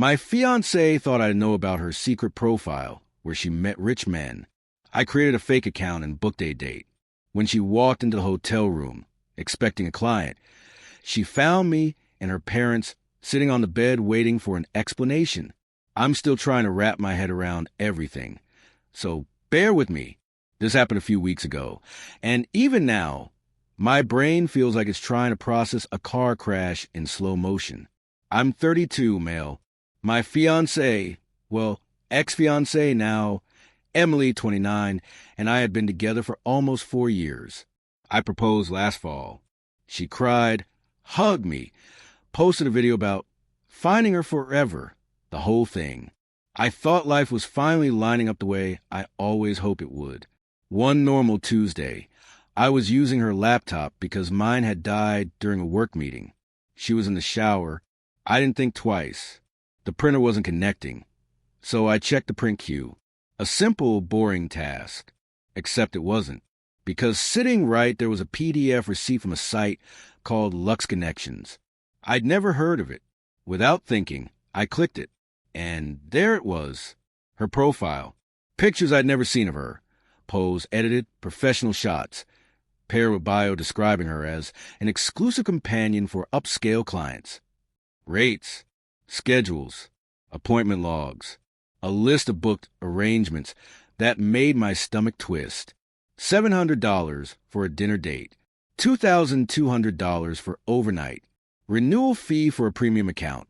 My fiancée thought I'd know about her secret profile, where she met rich men. I created a fake account and booked a date. When she walked into the hotel room, expecting a client, she found me and her parents sitting on the bed waiting for an explanation. I'm still trying to wrap my head around everything, so bear with me. This happened a few weeks ago, and even now, my brain feels like it's trying to process a car crash in slow motion. I'm 32, male. My fiancée, well, ex-fiancée now, Emily, 29, and I had been together for almost 4 years. I proposed last fall. She cried, hugged me, posted a video about finding her forever, the whole thing. I thought life was finally lining up the way I always hope it would. One normal Tuesday, I was using her laptop because mine had died during a work meeting. She was in the shower. I didn't think twice. The printer wasn't connecting, so I checked the print queue. A simple, boring task. Except it wasn't, because sitting right there was a PDF receipt from a site called Lux Connections. I'd never heard of it. Without thinking, I clicked it, and there it was, her profile. Pictures I'd never seen of her. Pose edited, professional shots, paired with bio describing her as an exclusive companion for upscale clients. Rates, schedules, appointment logs, a list of booked arrangements that made my stomach twist. $700 for a dinner date, $2,200 for overnight, renewal fee for a premium account,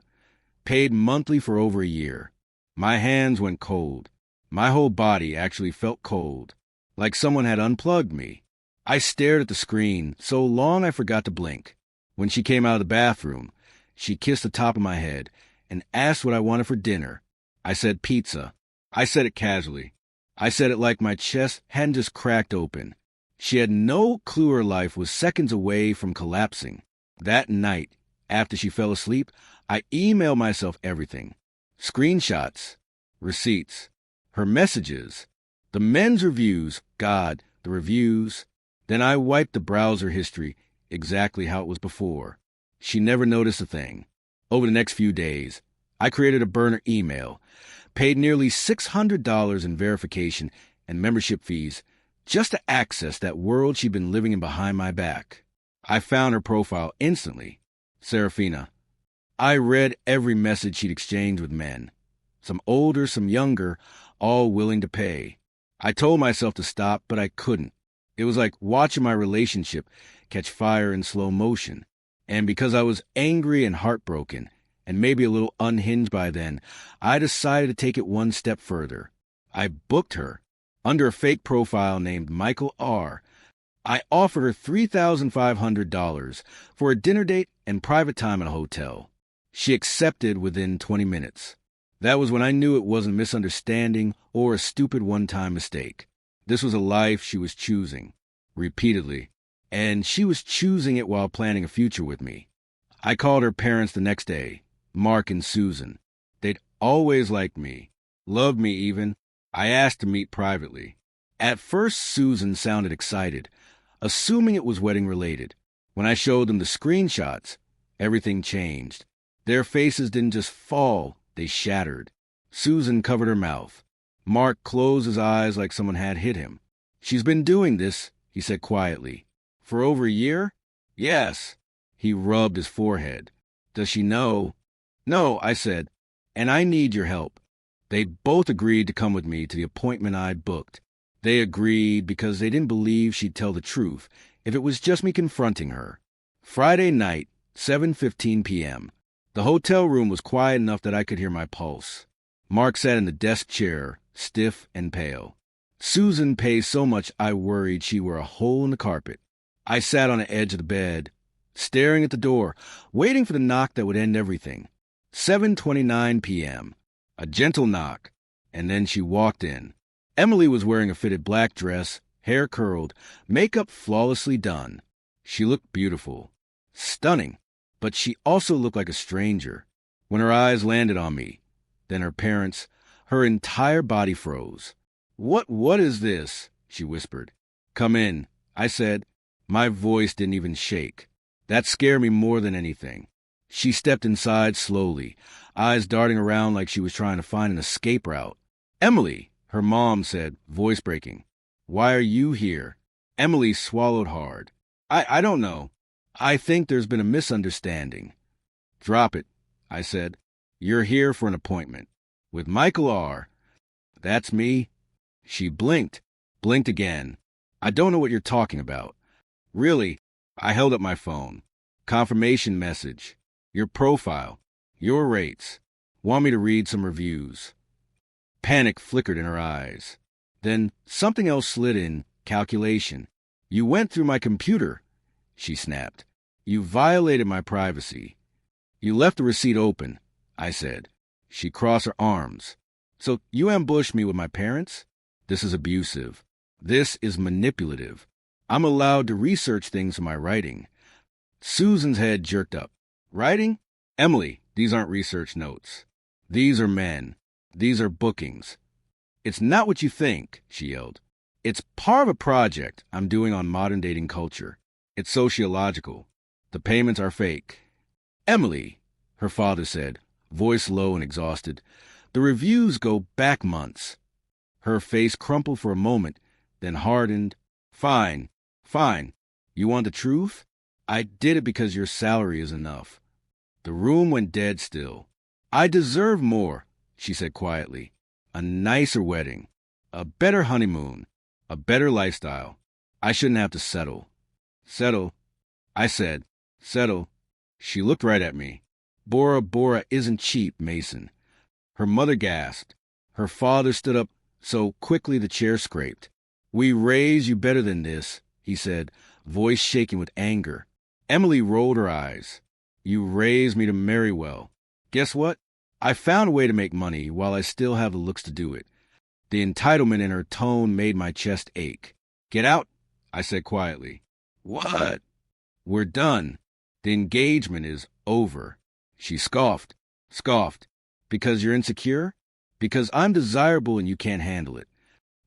paid monthly for over a year. My hands went cold. My whole body actually felt cold, like someone had unplugged me. I stared at the screen so long I forgot to blink. When she came out of the bathroom, she kissed the top of my head and asked what I wanted for dinner. I said pizza. I said it casually. I said it like my chest hadn't just cracked open. She had no clue her life was seconds away from collapsing. That night, after she fell asleep, I emailed myself everything. Screenshots, receipts, her messages, the men's reviews, God, the reviews. Then I wiped the browser history exactly how it was before. She never noticed a thing. Over the next few days, I created a burner email, paid nearly $600 in verification and membership fees just to access that world she'd been living in behind my back. I found her profile instantly. Serafina. I read every message she'd exchanged with men. Some older, some younger, all willing to pay. I told myself to stop, but I couldn't. It was like watching my relationship catch fire in slow motion. And because I was angry and heartbroken, and maybe a little unhinged by then, I decided to take it one step further. I booked her under a fake profile named Michael R. I offered her $3,500 for a dinner date and private time at a hotel. She accepted within 20 minutes. That was when I knew it wasn't misunderstanding or a stupid one-time mistake. This was a life she was choosing, repeatedly, and she was choosing it while planning a future with me. I called her parents the next day, Mark and Susan. They'd always liked me, loved me even. I asked to meet privately. At first, Susan sounded excited, assuming it was wedding-related. When I showed them the screenshots, everything changed. Their faces didn't just fall, they shattered. Susan covered her mouth. Mark closed his eyes like someone had hit him. She's been doing this, he said quietly. For over a year? Yes. He rubbed his forehead. Does she know? No, I said, and I need your help. They both agreed to come with me to the appointment I'd booked. They agreed because they didn't believe she'd tell the truth if it was just me confronting her. Friday night, 7:15 p.m. The hotel room was quiet enough that I could hear my pulse. Mark sat in the desk chair, stiff and pale. Susan pays so much I worried she were a hole in the carpet. I sat on the edge of the bed, staring at the door, waiting for the knock that would end everything. 7:29 p.m. A gentle knock, and then she walked in. Emily was wearing a fitted black dress, hair curled, makeup flawlessly done. She looked beautiful, stunning, but she also looked like a stranger. When her eyes landed on me, then her parents, her entire body froze. What is this?" she whispered. "Come in," I said. My voice didn't even shake. That scared me more than anything. She stepped inside slowly, eyes darting around like she was trying to find an escape route. "Emily," her mom said, voice breaking. "Why are you here?" Emily swallowed hard. I don't know. I think there's been a misunderstanding." "Drop it," I said. "You're here for an appointment. With Michael R." "That's me." She blinked again. "I don't know what you're talking about." "Really?" I held up my phone. "Confirmation message. Your profile. Your rates. Want me to read some reviews." Panic flickered in her eyes. Then something else slid in, calculation. "You went through my computer," she snapped. "You violated my privacy." "You left the receipt open," I said. She crossed her arms. "So you ambushed me with my parents? This is abusive. This is manipulative. I'm allowed to research things in my writing." Susan's head jerked up. "Writing? Emily, these aren't research notes. These are men. These are bookings." "It's not what you think," she yelled. "It's part of a project I'm doing on modern dating culture. It's sociological. The payments are fake." "Emily," her father said, voice low and exhausted, "the reviews go back months." Her face crumpled for a moment, then hardened. Fine. You want the truth? I did it because your salary is enough." The room went dead still. "I deserve more," she said quietly. "A nicer wedding. A better honeymoon. A better lifestyle. I shouldn't have to settle." "Settle?" I said. "Settle." She looked right at me. Bora Bora isn't cheap, Mason." Her mother gasped. Her father stood up so quickly the chair scraped. "We raise you better than this," he said, voice shaking with anger. Emily rolled her eyes. "You raised me to marry well. Guess what? I found a way to make money while I still have the looks to do it." The entitlement in her tone made my chest ache. "Get out," I said quietly. "What?" "We're done. The engagement is over." She scoffed. "Because you're insecure? Because I'm desirable and you can't handle it."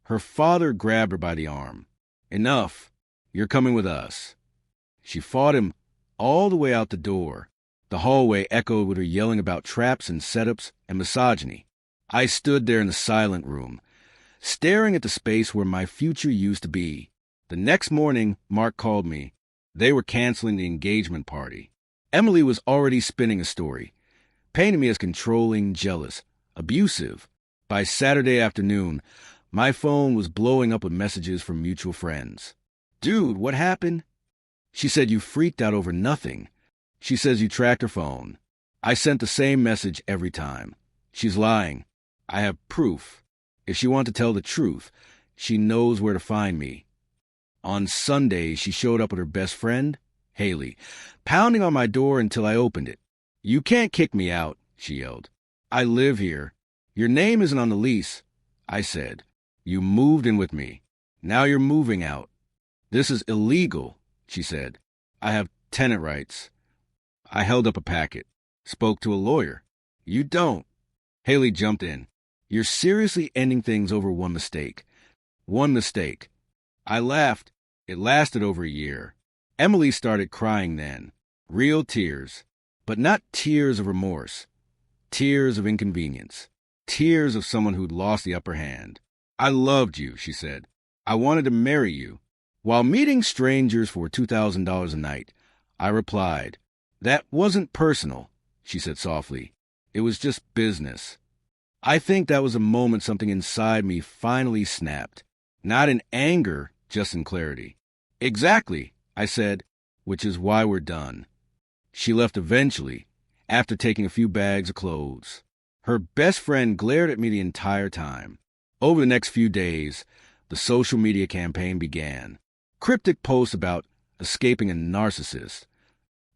Her father grabbed her by the arm. "Enough. You're coming with us." She fought him all the way out the door. The hallway echoed with her yelling about traps and setups and misogyny. I stood there in the silent room, staring at the space where my future used to be. The next morning, Mark called me. They were canceling the engagement party. Emily was already spinning a story, painting me as controlling, jealous, abusive. By Saturday afternoon, my phone was blowing up with messages from mutual friends. "Dude, what happened?" She said you freaked out over nothing. She says you tracked her phone. I sent the same message every time. She's lying. I have proof. If she wants to tell the truth, she knows where to find me. On Sunday, she showed up with her best friend, Haley, pounding on my door until I opened it. "You can't kick me out," she yelled. "I live here. Your name isn't on the lease," I said. "You moved in with me. Now you're moving out." "This is illegal," she said. "I have tenant rights." I held up a packet. "Spoke to a lawyer." "You don't." Haley jumped in. "You're seriously ending things over one mistake." "One mistake." I laughed. It lasted over a year. Emily started crying then. Real tears. But not tears of remorse. Tears of inconvenience. Tears of someone who'd lost the upper hand. "I loved you," she said. "I wanted to marry you." While meeting strangers for $2,000 a night, I replied, "That wasn't personal," she said softly. "It was just business." I think that was the moment something inside me finally snapped. Not in anger, just in clarity. "Exactly," I said, "which is why we're done." She left eventually, after taking a few bags of clothes. Her best friend glared at me the entire time. Over the next few days, the social media campaign began. Cryptic posts about escaping a narcissist.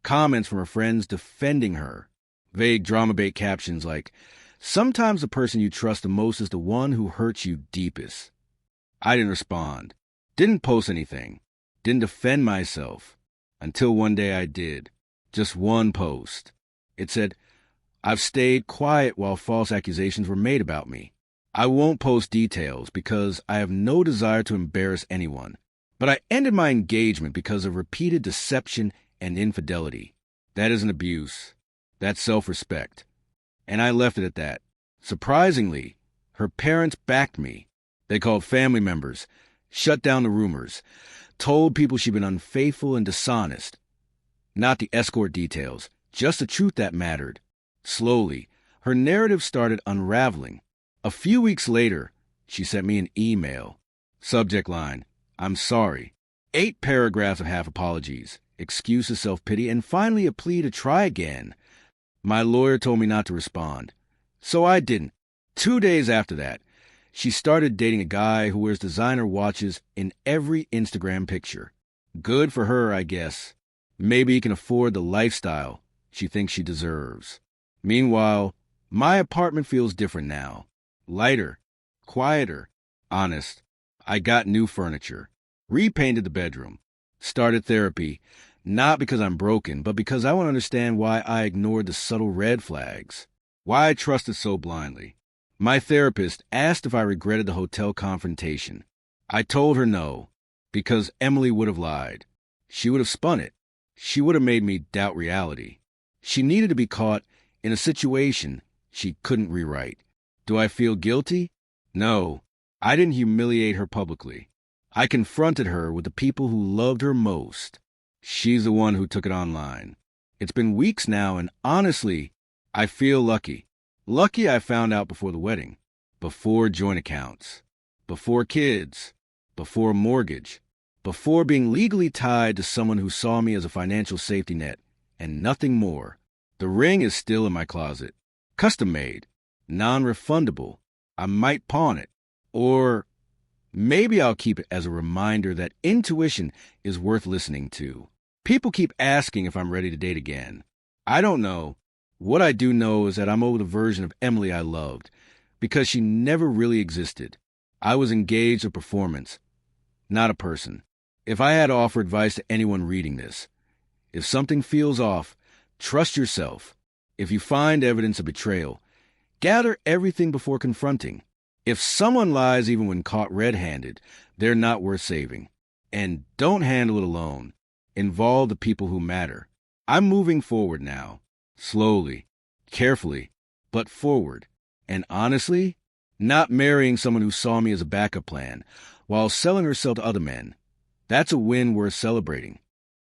Comments from her friends defending her. Vague drama bait captions like, "Sometimes the person you trust the most is the one who hurts you deepest." I didn't respond. Didn't post anything. Didn't defend myself. Until one day I did. Just one post. It said, "I've stayed quiet while false accusations were made about me. I won't post details because I have no desire to embarrass anyone. But I ended my engagement because of repeated deception and infidelity. That isn't abuse. That's self-respect. And I left it at that. Surprisingly, her parents backed me. They called family members, shut down the rumors, told people she'd been unfaithful and dishonest. Not the escort details, just the truth that mattered. Slowly, her narrative started unraveling. A few weeks later, she sent me an email. Subject line, "I'm sorry." 8 paragraphs of half apologies, excuses, self-pity, and finally a plea to try again. My lawyer told me not to respond, so I didn't. 2 days after that, she started dating a guy who wears designer watches in every Instagram picture. Good for her, I guess. Maybe he can afford the lifestyle she thinks she deserves. Meanwhile, my apartment feels different now. Lighter, quieter, honest. I got new furniture, repainted the bedroom, started therapy, not because I'm broken, but because I want to understand why I ignored the subtle red flags, why I trusted so blindly. My therapist asked if I regretted the hotel confrontation. I told her no, because Emily would have lied. She would have spun it. She would have made me doubt reality. She needed to be caught in a situation she couldn't rewrite. Do I feel guilty? No, I didn't humiliate her publicly. I confronted her with the people who loved her most. She's the one who took it online. It's been weeks now, and honestly, I feel lucky. Lucky I found out before the wedding, before joint accounts, before kids, before mortgage, before being legally tied to someone who saw me as a financial safety net, and nothing more. The ring is still in my closet. Custom made, non-refundable. I might pawn it. Or maybe I'll keep it as a reminder that intuition is worth listening to. People keep asking if I'm ready to date again. I don't know. What I do know is that I'm over the version of Emily I loved, because she never really existed. I was engaged in performance, not a person. If I had to offer advice to anyone reading this, if something feels off, trust yourself. If you find evidence of betrayal, gather everything before confronting. If someone lies even when caught red-handed, they're not worth saving. And don't handle it alone. Involve the people who matter. I'm moving forward now. Slowly, carefully, but forward. And honestly, not marrying someone who saw me as a backup plan while selling herself to other men. That's a win worth celebrating.